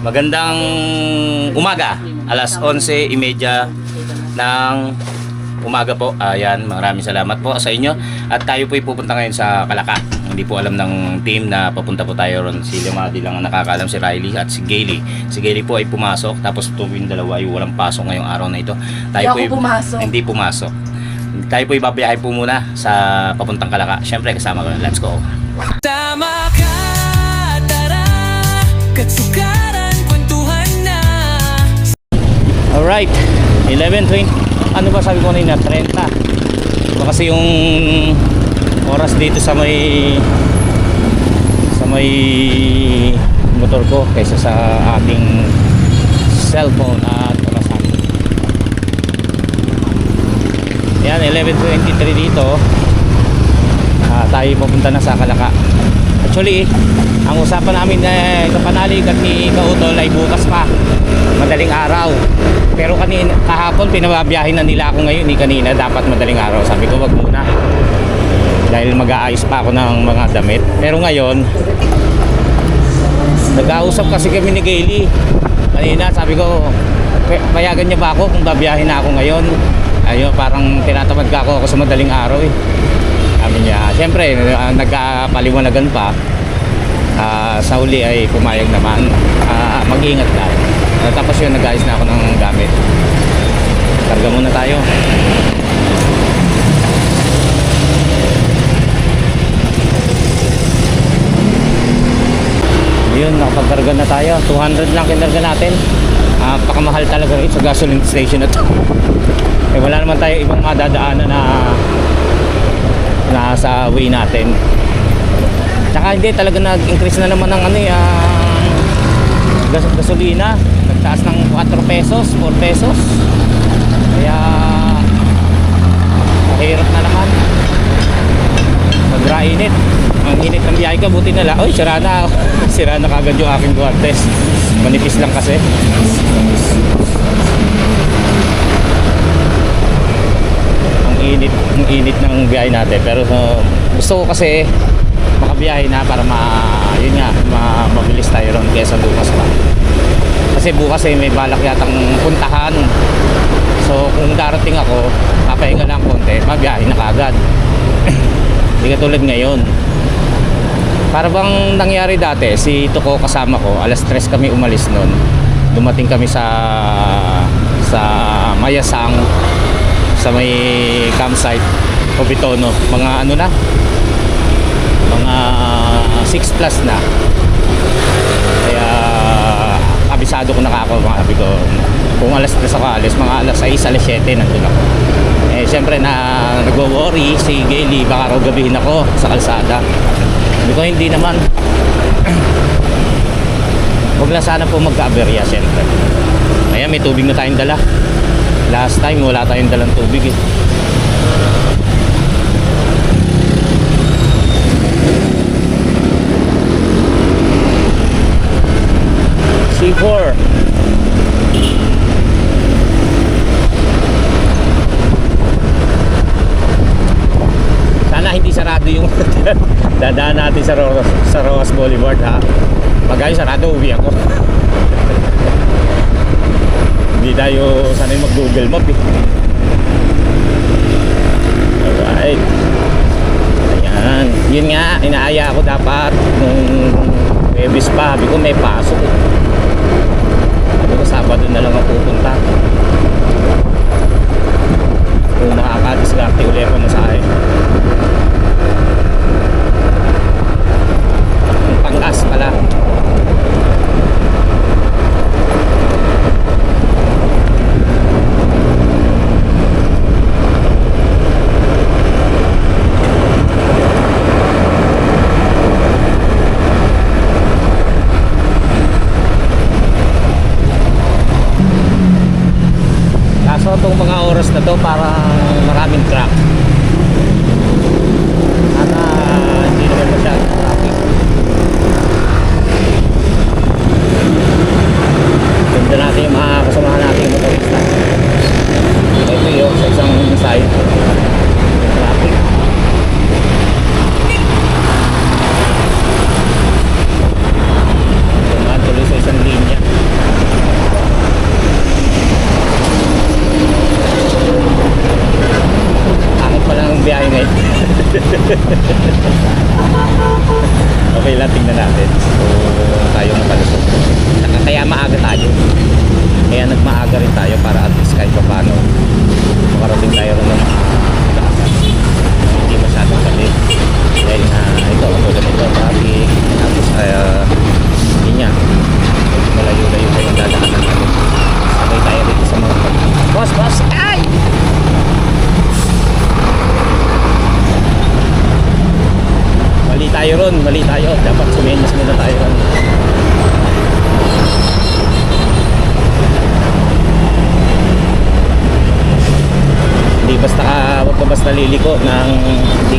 Magandang umaga, alas 11:30 ng umaga po. Ayan, maraming salamat po sa inyo. At tayo po ay pupunta ngayon sa Kalaka. Hindi po alam ng team na papunta po tayo ron. Si Limadi lang ang nakakaalam, si Riley at si Gailey. Si Gailey po ay pumasok, tapos tuwing dalawa ay walang pasok ngayong araw na ito. Tayo po ay pumasok. Hindi pumasok. Tayo po ay babiyahe po muna sa papuntang Kalaka. Siyempre kasama ko. Let's go. Tama ka, tara, katsukaran, kwentuhan na. Alright, 11:20. Ano ba sabi ko kanina? 30. Iba kasi yung oras dito sa may motor ko kaysa sa ating cellphone at orasan. Yan, 11:23 dito. Tayo pupunta na sa Kalaka. Actually, ang usapan namin kapanalig at ni Kautol ay bukas pa, madaling araw. Pero kahapon pinababiyahin na nila ako ngayon, kanina dapat madaling araw. Sabi ko wag muna dahil mag-aayos pa ako ng mga damit. Pero ngayon nag-ausap kasi kami ni Gailey kanina. Sabi ko payagan niya ba ako kung babiyahin na ako ngayon. Ayun, parang tinatamad ka ako sa madaling araw eh. Sabi niya, siyempre nagkapaliwanagan pa. Sa uli ay pumayag naman. Mag-iingat lang. Tapos yun, nag-ayos na ako ng gamit. Karga muna tayo. Yun, nakapagkarga na tayo. 200 lang kinarga natin. Pakamahal talaga rin sa gasoline station na to. Wala naman tayo ibang madadaanan na nasa way natin. Tsaka hindi talaga nag-increase na naman ng gasolina. Nagtaas ng 4 pesos, 4 pesos. Kaya mahirap na naman. Nagra-init. Ang init ng biyahe ka, buti na lang. Oy, sira na. Sira na kagad yung aking guantes. Manipis lang kasi. Ang init ng biyahe natin. Pero gusto ko kasi makabiyahe na para mabilis tayo ron kaysa bukas pa. Kasi bukas may balak yatang puntahan. So kung darating ako, papahinga lang konti, mabiyahe na kagad. Hindi katulad ngayon. Para bang nangyari dati, si Tuko kasama ko, alas 3 kami umalis nun. Dumating kami sa Mayasang, sa may campsite Obitono, mga mga 6 plus na. Kaya kabisado ko na ako, sabi ko kung alas 3 ako alis, mga alas 6, alas 7 nandun ako. Siyempre nagwo-worry si Gailey, baka raw gabihin ako sa kalsada. Sabi ko hindi naman. Huwag lang sana po magka-aberya siyempre. Ayan, may tubig na tayong dala. Last time wala tayong dalang tubig eh. C4. Sana hindi sarado yung dadaan natin sa Rojas Boulevard ha. Pag ay sarado, uwi ako. Hindi tayo sanay mag-Google Map eh. Alright. Ayan. Yun nga, inaaya ako dapat nung Webis pa. Sabi ko may pasok eh. Sabi ko Sabado na lang ako pupunta. Kung makakadiskarte ulit ako na sa akin. Ang pang-as pala. Kaya nagmaaga rin tayo para at least kahit pa paano makarating tayo rin ng maaga. Hindi masyadong gabi. Dahil na ito, tulad nito, traffic. Tapos yun nga, malayo-layo pa yung dadaanan natin. Sabay tayo dito sa mga boss! Ay! Mali tayo. Dapat sumenyas muna tayo ron. Wag ka basta liliko ng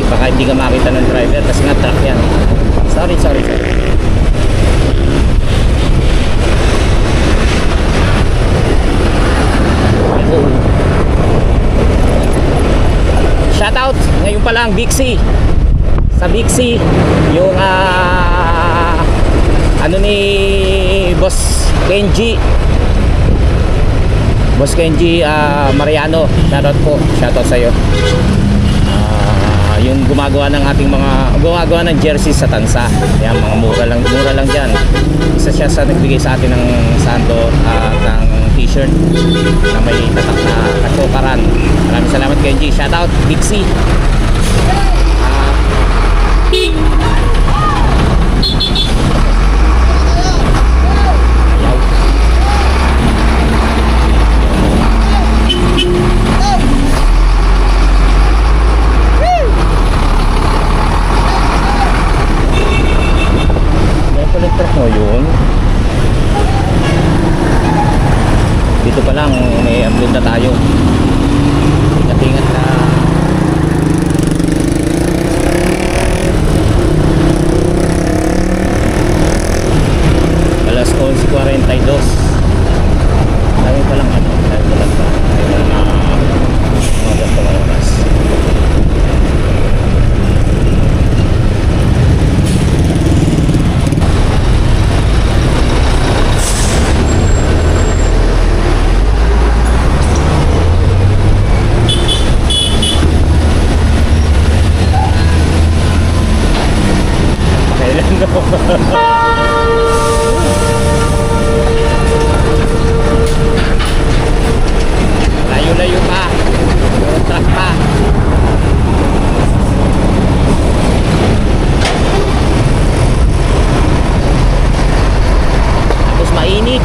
baka hindi ka makita ng driver kasi nga truck yan. Sorry. Shout out ngayon pa lang Bixi. Sa Bixi yung ano ni Boss Kenji Mariano, shoutout po, shoutout sa iyo. Yung gumagawa ng jersey sa Tansa. Yan, mga mura lang diyan. Isa siya sa nagbigay sa atin ng sando at ng t-shirt na may tatak na kachokaran. Maraming salamat Kenji, shoutout Bixi. Dito pa lang may upload na tayo. Ingat na. Alas 11:42. Dami pa lang mga gantong oras. Layo-layo pa. Puro truck pa. Tapos mainit.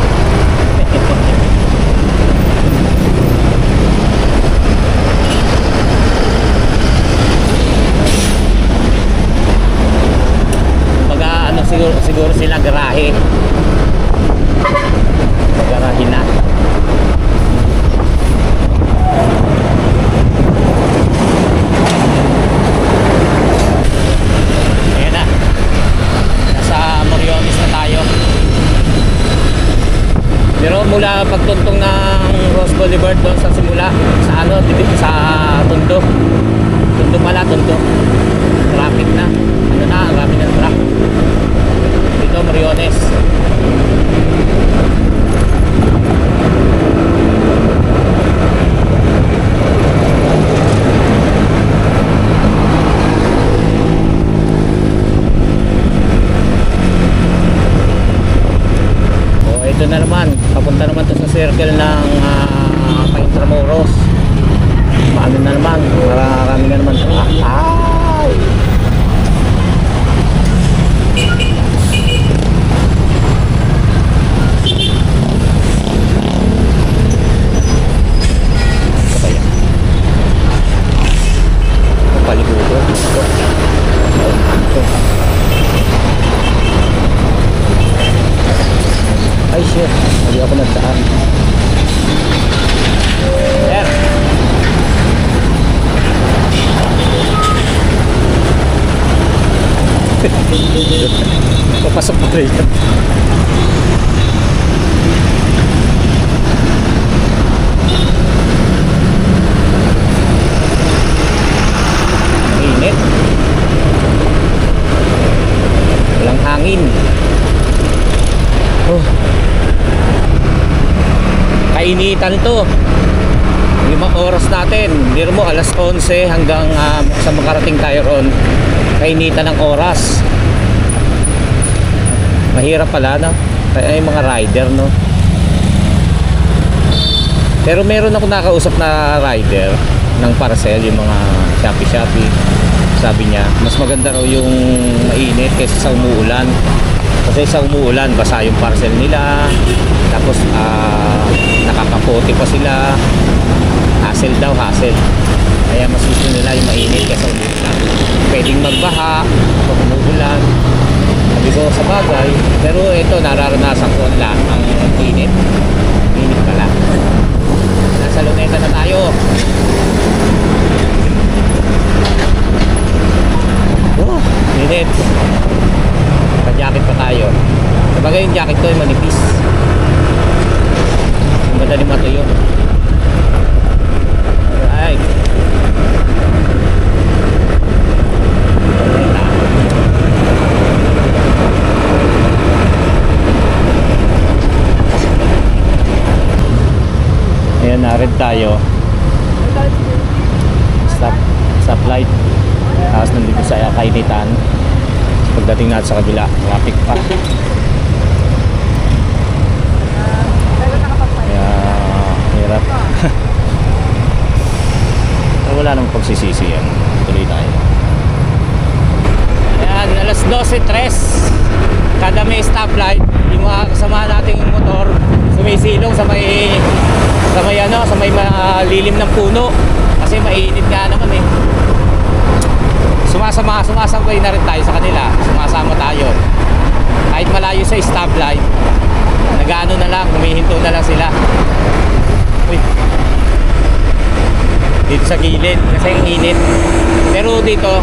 Siguro sila garahe na. Ayan na, nasa Moriones na tayo. Pero mula pagtuntong ng Ross Boulevard doon sa simula sa Tondo traffic na traffic na truck dito Moriones. Ito na naman, papunta naman to sa circle ng Intramuros. Paano na naman, marami na naman. Ay! Paligudo. Ay shit, hindi ako nagdaan. Sir. Papasok pa rin yan. Init. Walang hangin. Kainitan to. 5 oras natin. Biro mo alas 11 hanggang sa makarating tayo ron. Kainitan ng oras. Mahirap pala no. Kaya yung mga rider no. Pero meron ako nakausap na rider ng parcel, yung mga Shopee. Sabi niya, mas maganda raw yung mainit kaysa sa umuulan. Kasi sa umuulan, basa yung parcel nila. Tapos nakakapote pa sila. Hassle daw, hassle. Kaya mas gusto nila yung mainit kaysa umuulan. Pwedeng magbaha kapag umuulan. Sabi ko, sa bagay. Pero ito, nararanasan ko lang ang init. Init pala. Nasa Luneta na tayo. Oh, init. Pa-jacket pa tayo. Sabagay yung jacket ko ay manipis. Madaling matuyo. Alright. Ayan, na-red tayo. Stoplight. Tapos nandito sa kainitan. Pagdating natin sa kabila, traffic pa. Kaya hirap. Pero wala namang pagsisisi yan. Tuloy tayo. Ayan, alas 12:03. Kada may stoplight, yung mga kasama nating motor sumisilong sa may malilim ng puno kasi mainit nga naman eh. Sumasabay na rin tayo sa kanila. Sumasama tayo. Kahit malayo sa stoplight, nag-ano na lang, humihinto na lang sila. Uy. Dito sa gilid kasi ang init. Pero dito,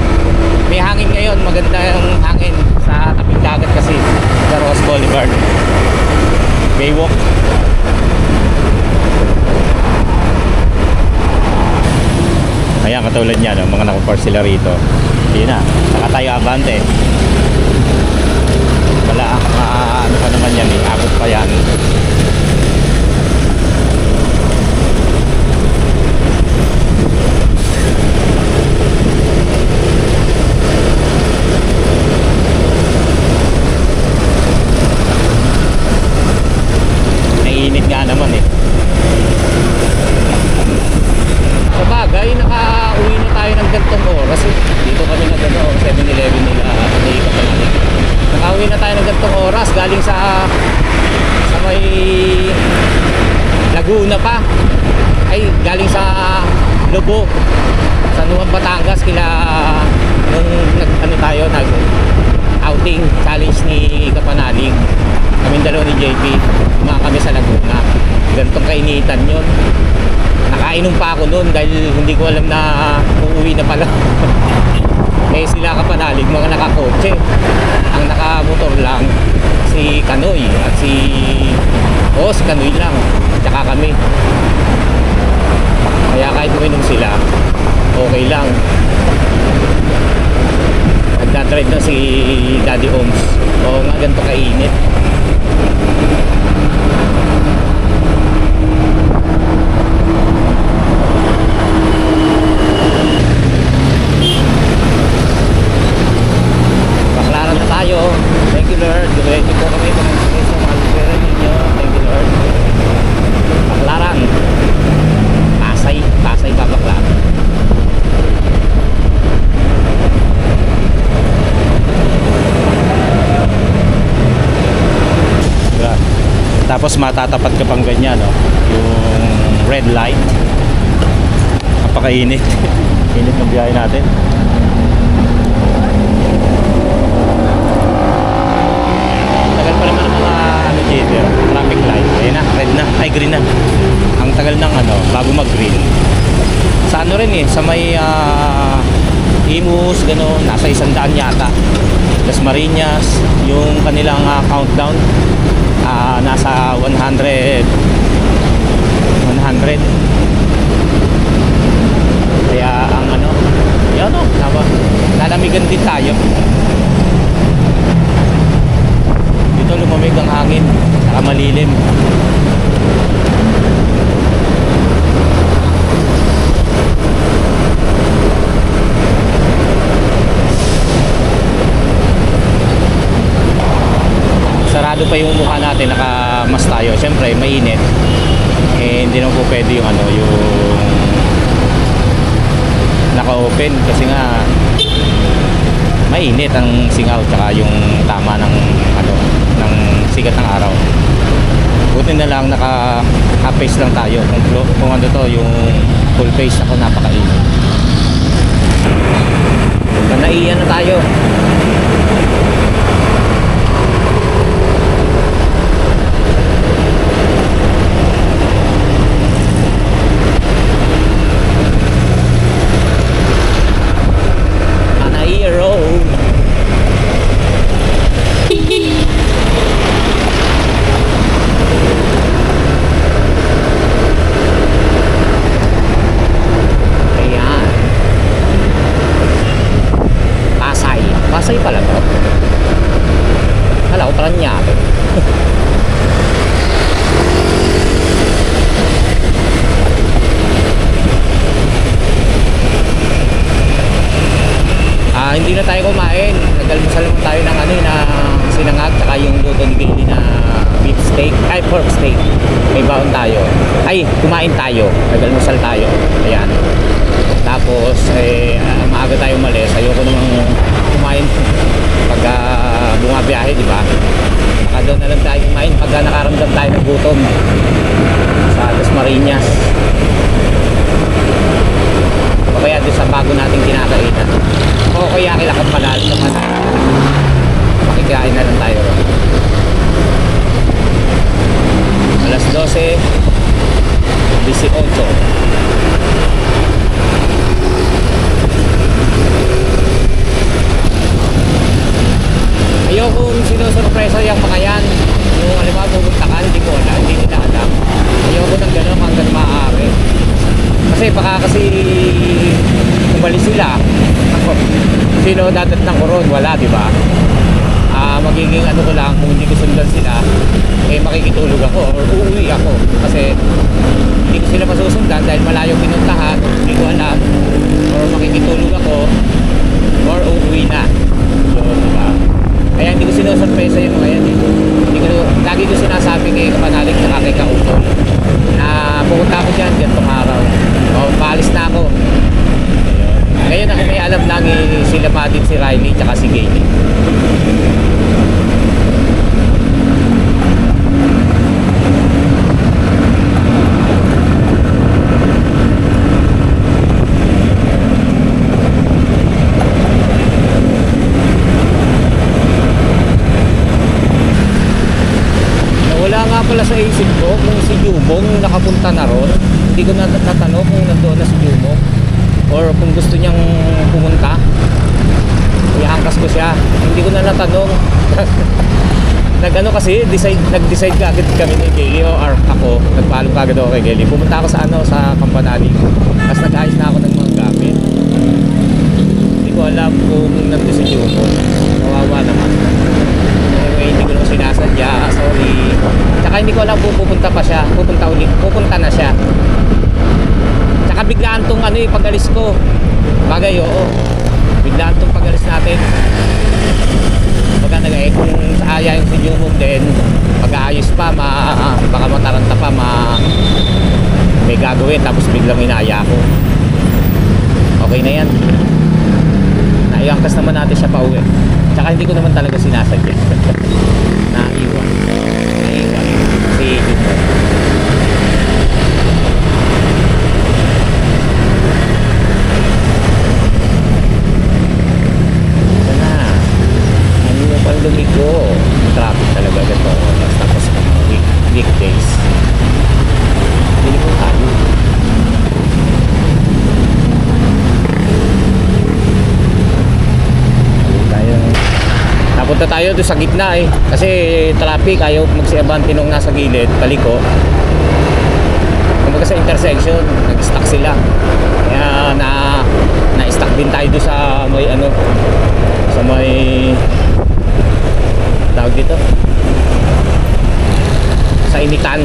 may hangin ngayon. Maganda yung hangin sa tabing dagat kasi sa Ross Boulevard. Baywalk. Ayan, katulad niya, no? Mga nakapark sila rito. Yun na, saka tayo abante. Wala, ano pa naman yan eh, abot pa yan. Nainit nga naman eh. Sa bagay, nakauwi na tayo ng gantong oras eh. Dito kami na gano'n, 7-Eleven nila, naiikot na natin. Nakauwi na tayo ng gantong oras, galing sa may Laguna pa. Ay, galing sa Lobo, sa Nuwan, Batangas, kila nung nag outing, challenge ni Kapanaling. Kaming dalawa ni JP, mga kami sa Laguna. Gantong kainitan yun. Nakainom pa ako noon dahil hindi ko alam na uuwi na pala. Eh sila Kapanalig, mga nakakotse. Ang nakamotor lang si Kanoy at si Kanoy lang, tsaka kami. Kaya kahit uminom sila, okay lang. Nagdadrive na si Daddy Oms. Oo nga, ganito kainit. Baklaran na tayo. Thank you Lord. Dumiretso po kami sa mga lugar ninyo. Thank you Lord. Baklaran. Pasay pa Baklaran. Tapos matatapat ka pang ganyan, no? Yung red light. Napakainit. Init ng biyahe natin. Tagal pa naman ng mga traffic light. Ayun na, red na, ay green na. Ang tagal ng bago mag-green. Sa rin eh, sa may Imus, gano'n, nasa 100 yata. Las Marinas, yung kanilang countdown, nasa 100. Kaya ang yun lalamigan din tayo. Dito lumamig ang hangin, saka malilim. Sarado pa yung mukha natin, nakamas tayo. Siyempre mainit. eh hindi naman po pwede yung ano, yung naka-open kasi nga mainit ang singaw tsaka yung tama ng ano, ng sikat ng araw. Buti na lang naka half face lang tayo. Kung ano to, yung full face ako napakainit. Naiyan na tayo. Anaiya Road. Ayan. Pasay pala to. Kala ko Paranaque. Hindi na tayo kumain. Nag-almusal naman tayo ng ano, ng sinangag tsaka yung luto ni Bailey na beef steak, ay pork steak. May baon tayo. Ay, kumain tayo. Nag-almusal tayo. Ayan. Tapos maaga tayo umalis. Ayoko namang kumain pagka bumabiyahe, di ba? Baka doon na lang tayo kumain pagka nakaramdam tayo ng gutom sa Dasmariñas. O kaya doon sa bago nating kinakainan. O kaya kilakad pala sa Manila. Makikain na lang tayo. Alas 12, 18. Ayokong sinusurpresa yung mga yan. Yung alam mo, pupunta ka, hindi ko alam, hindi nila alam. Ayoko ng gano'n hanggang maaari. Kasi baka kasi umalis sila. Ako, sino dadat ng koron? Wala, di ba? Magiging ano ko lang, kung hindi ko sundan sila, eh makikitulog ako or uuwi ako. Kasi hindi ko sila masusundan dahil malayo pinuntahan, hindi ko alam. Or makikitulog ako or uuwi na. So, diba? Kaya hindi ko sinusurpresa yung mga yan eh. Hindi ko, lagi ko sinasabi kay Kapanalig na kay Kautol na pupunta ako dyan gantong araw. O, paalis na ako. Ngayon ako may alam lang eh, sila pa din si Riley tsaka si Gailey. Wala nga pala sa isip ko kung si Jumong nakapunta na ron. Hindi ko natanong kung nandoon na si Jumong or kung gusto niyang pumunta. Iangkas ko siya. Hindi ko na natanong. Nag-ano kasi, nag-decide ka agad kami ni Gailey o ako. Nagpaalam ka agad ako kay Gailey. Pumunta ako sa ano, sa Kampanalig. Tapos nag-ayos na ako ng mga gamit. Hindi ko alam kung nandoon si Jumong. Kawawa naman. Hindi ko lang sinasadya, sorry. Tsaka hindi ko alam kung pupunta pa siya. Pupunta na siya. Tsaka biglaan tong ano pag-alis ko. Bagay, oo. Biglaan tong pag-alis natin. Pagka kung aayain si Jumong din, pag-aayos pa, baka mataranta pa, may gagawin, tapos biglang inaaya ko. Okay na yan. Naiangkas naman natin siya pa uwi. Tsaka hindi ko naman talaga sinasadya. Naiwan si Jumong. Ito na. Ano yung panlumigo? Traffic talaga ganito. Tapos weekdays. Hindi ko tayo. Napunta tayo doon sa gitna eh. Kasi traffic, ayaw magsiabante nung nasa gilid, paliko. Kumbaga sa intersection, nag-stuck sila. Kaya na-stuck din tayo doon sa may ano, sa may tawag dito, sa Initan.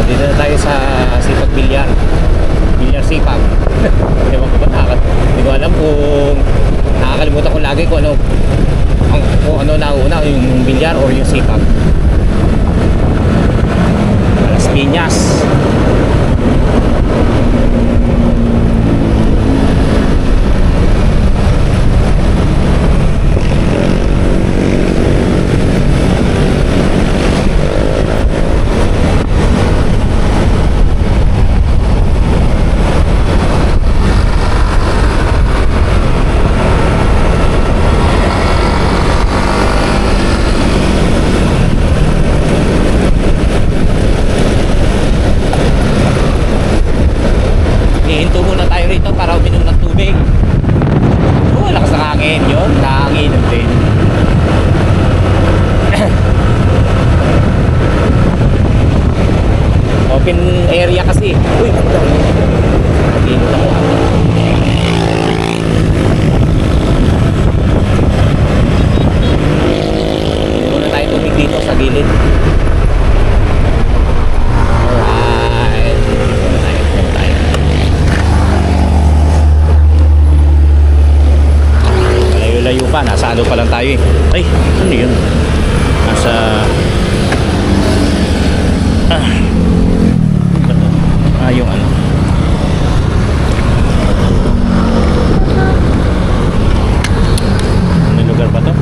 Dito na tayo sa Sipag Bilyar Sipag. Ewan ko ba hindi ko alam kung nakakalimutan ko lagi kung ano nauna, yung bilyar or yung sipag. Las Piñas. open area kasi. Uy, nag-init ako. Hindi muna tayo tumig dito sa gilid. Alright. Dito tayo. Layo-layo pa. Nasa ano pa lang tayo eh. Ay, ano yun? Nasa... yung ano. Anong lugar ba to?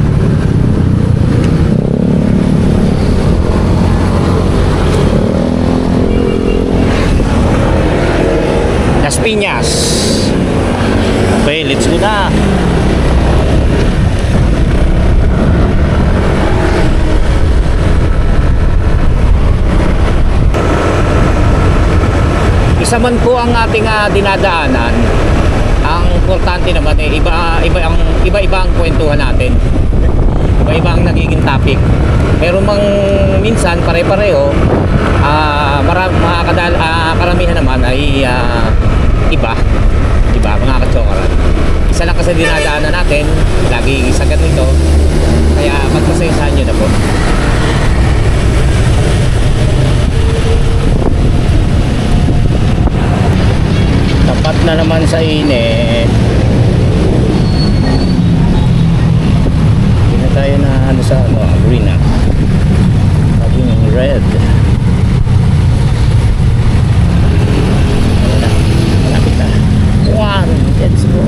Las Piñas. Okay, let's go na. Isa man po ang ating dinadaanan, ang importante naman eh, iba-iba ang kwentuhan natin. Iba-iba ang nagiging topic. Pero minsan pare-pareho, karamihan naman ay iba, mga katsokaran. Isa lang kasi dinadaanan natin, lagi isa ganito. Kaya magpasaysahan nyo na po. Tapat na naman sa init. Hindi na tayo na sa green na. Maging red. Ayan na. Malapit na. One. Let's go.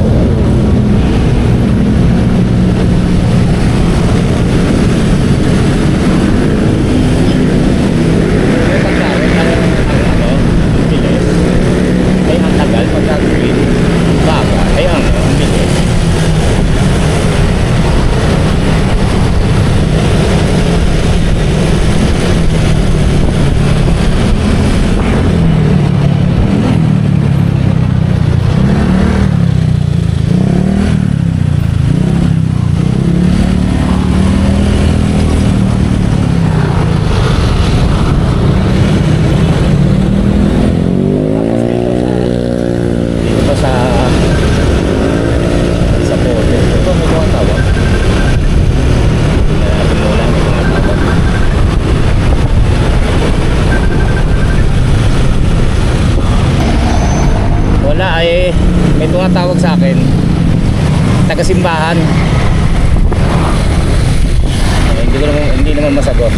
May tumatawag sa akin, taga-simbahan. Hindi naman masagot.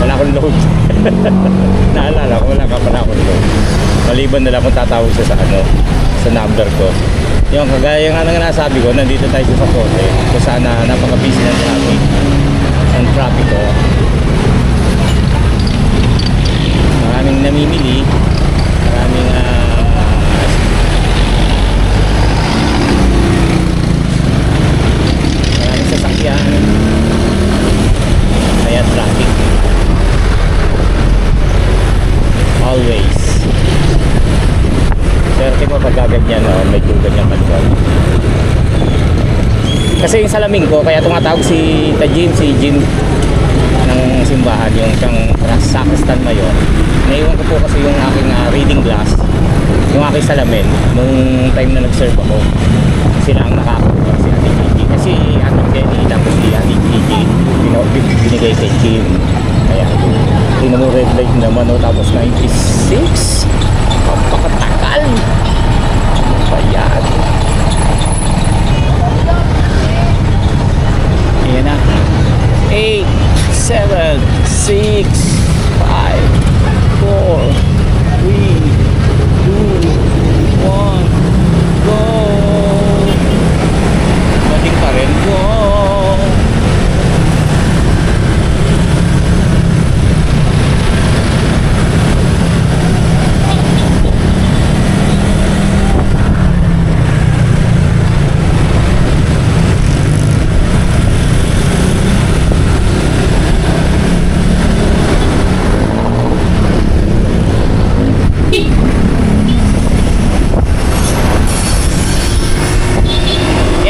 Wala akong load. Naalala ko, wala akong load. Maliban na lang kung tatawag siya sa number ko. Yung kagaya nga nga nasabi ko, nandito tayo sa Sapote, kung saan napaka-busy ng traffic. Ang traffic ko. Maraming namimili, maraming sasakyan, kaya traffic always. Swerte mo pag gaganyan, medyo ganyan maluwag. Kasi yung salamin ko, kaya tumatawag si Jim ng simbahan, yung siyang sacristan mayor. Naiwan ko po kasi yung aking reading glass, yung aking salamin nung time na nag-serve ako. Sila ang nakakuha, si Ate Gigi. Kasi Ate Jenny lang si Ate Gigi binigay kay Jim. Kaya tingnan mo, red light naman, tapos 96, kapakatagal. Ayan. Ayan na. 8, 7, 6, 5, 4, 3, 2, 1, go! Mating pa rin, go!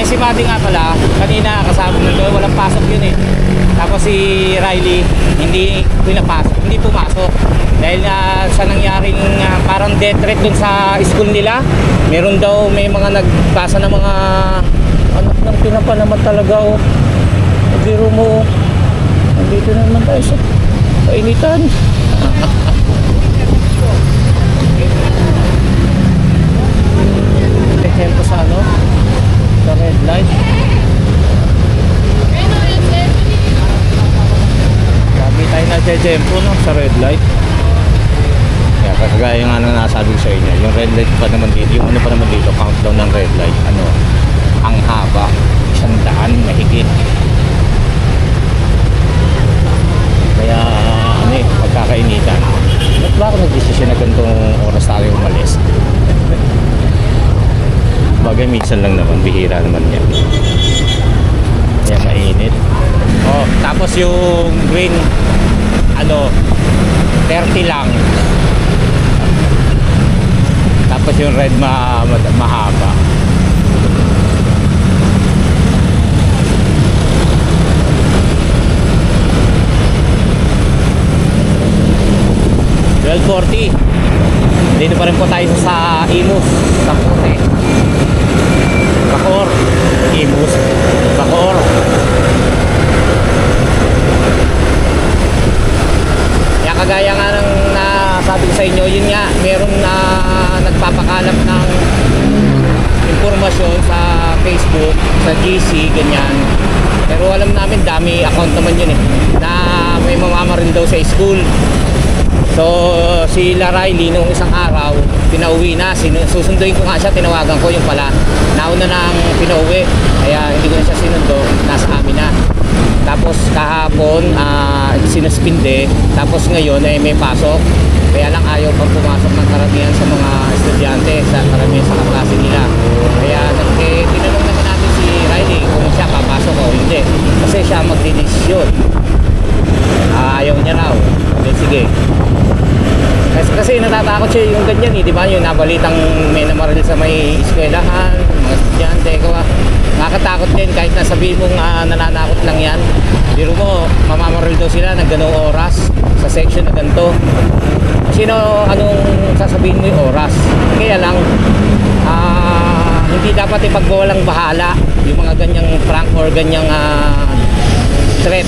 Si Buddy nga pala, kanina kasama mo doon, walang pasok yun eh. Tapos si Riley hindi pumasok dahil sa nangyaring parang death threat dun sa school nila. Meron daw may mga nagbasa ng mga anak ng tinapa naman talaga oh. Biro mo, nandito na naman tayo sa kainitan. Tempo sa ano? Sa red light. Sabi tayo na tempo no? Sa red light. Kaya kagaya nga nang nasabi ko sa inyo, yung red light pa naman dito, yung ano pa naman dito, countdown ng red light, ano, ang haba, 100 mahigit. Kaya ano eh, pagkakainitan. Ba't ba ako nag-desisyon na ganitong oras tayo umalis? Bagay minsan lang naman, bihira naman yan. Kaya mainit. Oh, tapos yung green, ano, 30 lang. Tapos yung red mahaba. $12.40. Dito pa rin po tayo sa Imus, sa Puti. Bacoor, Imus, Bacoor. Kaya kagaya nga ng nasabi ko sa inyo, yun nga, meron na nagpapakalap ng impormasyon sa Facebook, sa GC, ganyan. Pero alam namin, dami account naman yun eh, na may mamama rin daw sa school. So, si Riley nung isang araw, pinauwi na, susunduin ko nga siya, tinawagan ko yung pala. Nauna na ang pinauwi, kaya hindi ko na siya sinundo, nasa amin na. Tapos kahapon, sinuspinde, tapos ngayon ay may pasok. Kaya lang ayaw pang pumasok ng karamihan sa mga estudyante, sa karamihan sa kaklase nila. Kaya tinanong naman natin si Riley kung siya papasok o hindi. Kasi siya magdidesisyon. Ayaw niya raw. Okay, sige. Kasi natatakot siya yung ganyan eh, di ba? Yung nabalitang may namaril sa may eskwelahan, mga estudyante, nakakatakot din kahit nasabihin mong nananakot lang yan. Biro mo, mamamaril daw sila ng ganong oras sa section na ganito. Anong sasabihin mo yung oras? Kaya lang, hindi dapat ipagbawalang bahala yung mga ganyang prank or ganyang threat.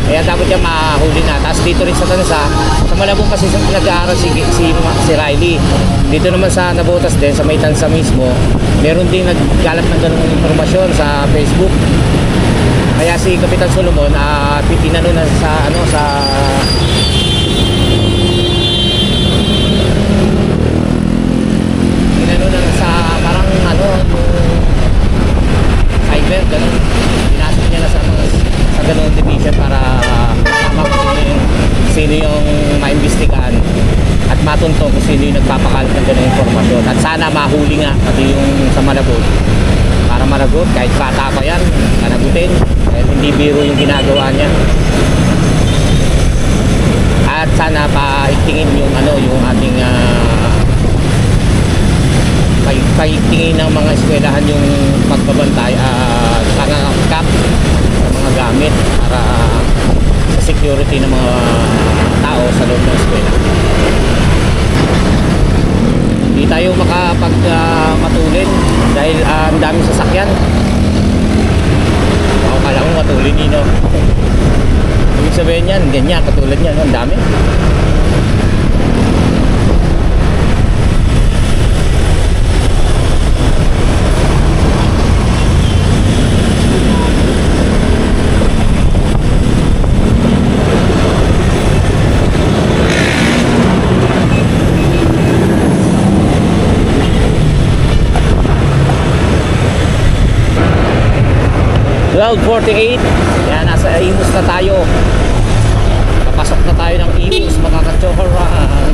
Kaya dapat niya mahuli na. Tapos dito rin sa Tansa, sa Malabon kasi nag-aaral si Riley. Dito naman sa Nabotas din, sa may Tansa mismo, meron din naggalap ng ganung informasyon sa Facebook. Kaya si Kapitan Solomon, tinanong na sa parang cyber, ganun. Pinasok niya na sa ganung division para sino yung maimbestigahan at matunto kung sino yung nagpapakalat ng ganung informasyon. At sana mahuli nga pati yung sa Malabon. Para managot, kahit bata pa yan, managutin. Kahit hindi biro yung ginagawa niya. At sana paigtingin yung yung ating paigtingin ng mga eskwelahan yung pagbabantay at pangangkap sa mga gamit para sa security ng mga tao sa loob ng eskwela. Hindi tayo makapagpatulin dahil ang daming sasakyan. Ako kala ko matulin nino. Ibig sabihin yan, ganyan, katulad yan, ang dami. $12.48. Yan, nasa Imus na tayo. Papasok na tayo ng Imus, mga ka-chokoran.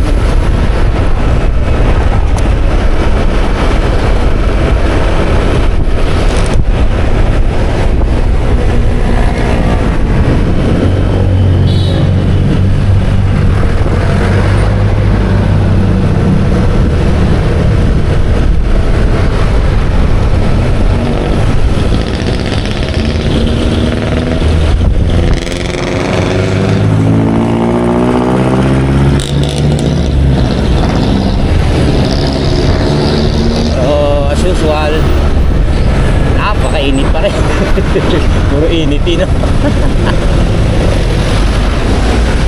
Pilipino.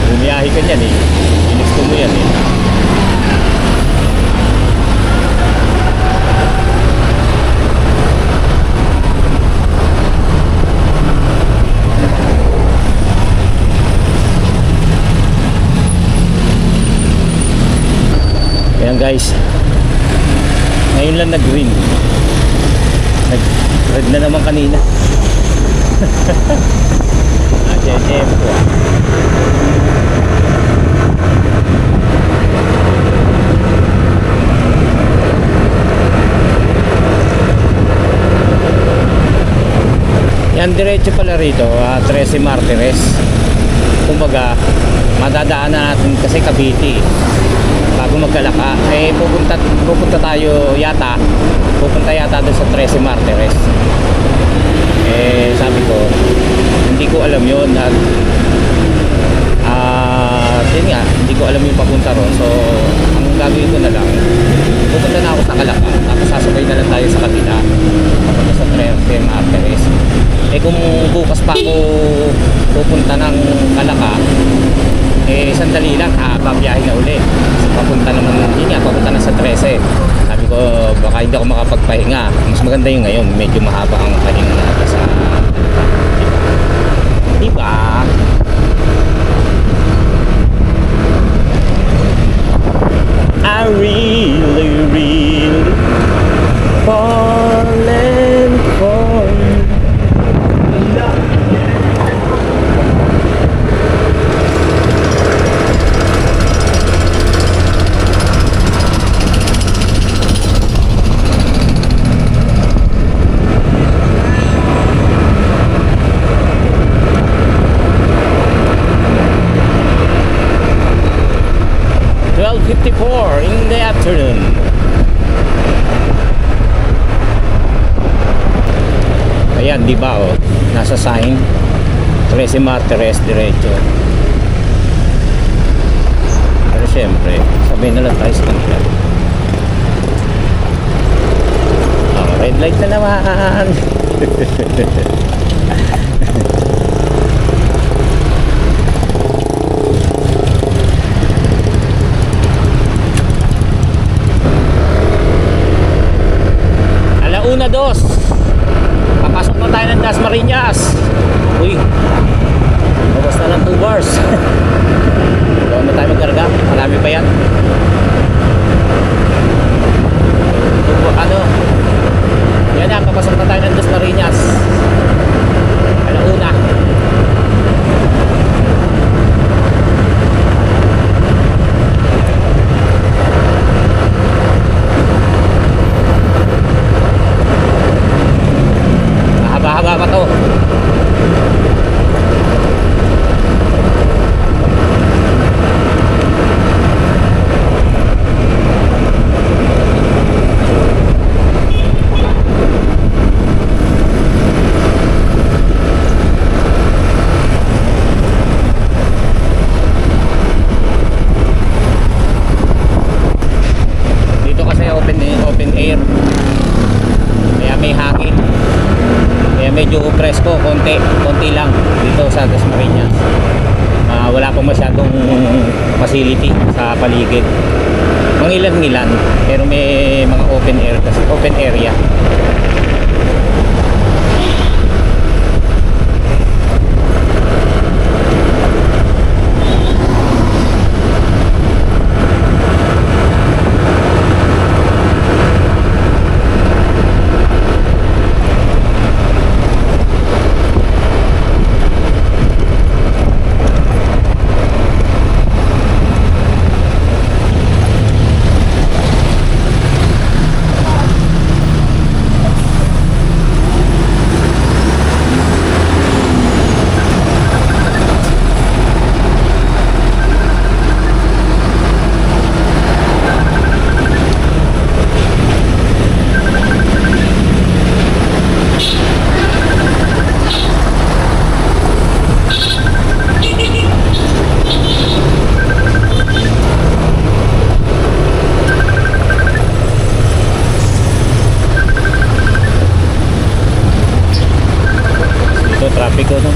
Bumiyahe ka niyan eh. Inex mo yan eh. Ayan guys, ngayon lang nag-green, nag-red na naman kanina. JM po ah. Yan diretso pala rito, 13 Martires. Kumbaga madadaanan natin kasi Cavite bago magkalaka. Pupunta tayo yata, pupunta yata doon sa 13 Martires. Sabi ko hindi ko alam yun at yun nga, hindi ko alam yung papunta ron. So ang gagawin ko na lang, pupunta na ako sa Kalaka, tapos sasabay na lang tayo sa kabila papunta sa 13 Martires. Kung bukas pa ako pupunta ng Kalaka, sandali lang, babiyahe na uli. Kasi papunta naman, yun nga, papunta na sa 13. Sabi ko, baka hindi ako makapagpahinga. Mas maganda yung ngayon, medyo mahaba ang pahinga natin sa diba? I really, really falling for you. In the afternoon. Ayan, di ba oh, nasa sign 13 Martires diretso. Pero syempre, sabihin na lang tayo sa kanila. Red light na naman. Una dos, papasok na tayo ng Dasmariñas. Uy, babas na lang 2 bars. Doon na tayo magkarga, marami pa yan. Ano, yan na, papasok na tayo ng Dasmariñas. Alauna. Haba pa to. Dito kasi open air. Kaya may hangin. Medyo presko, konti lang dito sa Dasmariñas. Wala pang masyadong facility sa paligid. Mga ilan pero may mga open area. ko, no?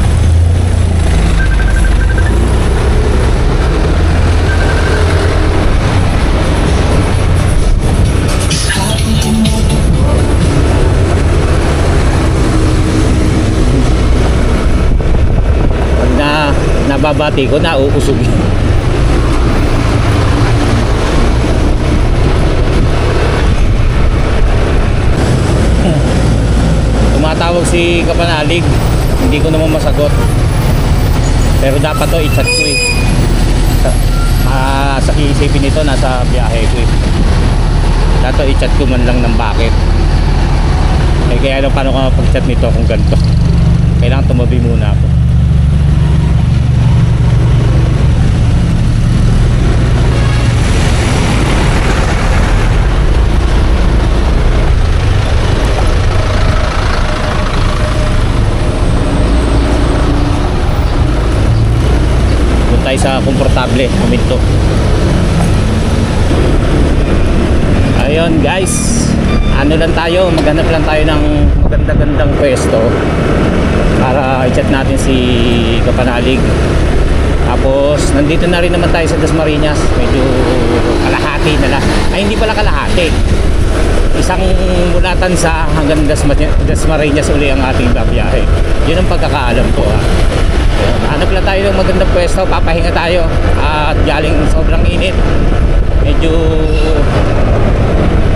Pag nababati ko, nauusog. Tumatawag si Kapanalig, hindi ko naman masagot, pero dapat to i-chat ko eh. Sa iisipin nito, nasa biyahe ko eh. Dapat i-chat ko man lang ng bakit. Kaya lang paano ka mapag-chat nito kung ganito. Kailangan tumabi muna ako. Tayo sa komportable huminto. Ayun guys, ano lang tayo, maghanap lang tayo ng maganda-gandang pwesto para i-chat natin si Kapanalig. Tapos nandito na rin naman tayo sa Dasmariñas, medyo kalahati na lang, ay hindi pala kalahati, isang bulatan sa hanggang Dasmariñas uli ang ating babiyahe. Yun ang pagkakaalam ko ha. Hanap lang tayo ng magandang pwesto, papahinga tayo at galing sobrang init, medyo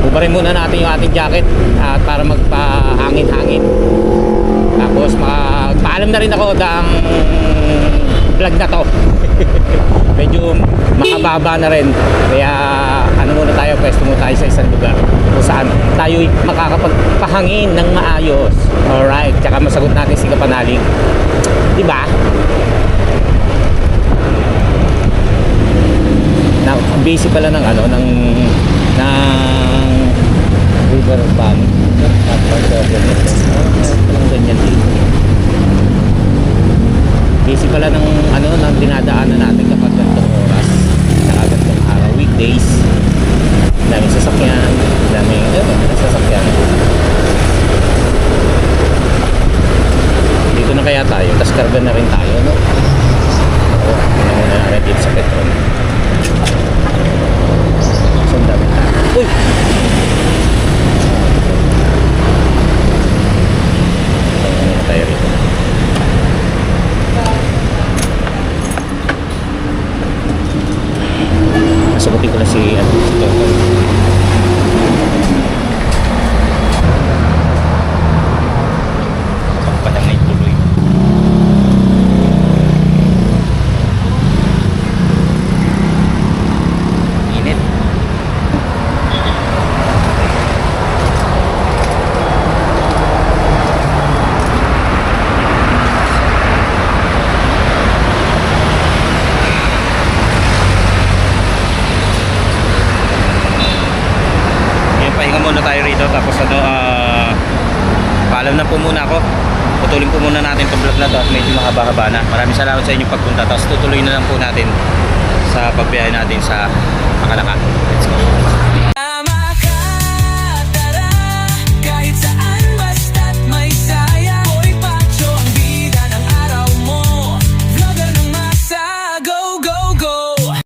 bubarin muna natin yung ating jacket at para magpahangin-hangin. Tapos magpaalam na rin ako ng vlog na to. Medyo makababa na rin, kaya ano muna tayo, pwesto muna tayo sa isang lugar kung saan tayo makakapagpahangin ng maayos. Alright, tsaka masagot natin si Kapanalig, diba? Na busy pala ng ano ng river bank. Parang ganyan dito. Busy pala ng ano ng dinadaanan natin kapag ganitong oras, saka ganitong araw, weekdays. Daming sasakyan, daming sasakyan. Dito na kaya tayo, tas karga na rin tayo, no? Oo, tingnan muna natin dito sa petrol. So, ang dami tayo. Uy! Tingnan muna tayo rito. Nasukutin ko na si Toto. Padang na ituloy. Init. Pahinga muna tayo rito, tapos paalam na po muna ako. Putulin po muna natin itong vlog na to at medyo mahaba-haba na. Maraming salamat sa inyong pagpunta, tapos tutuloy na lang po natin sa pagbiyahe natin sa Makalaka. Let's go.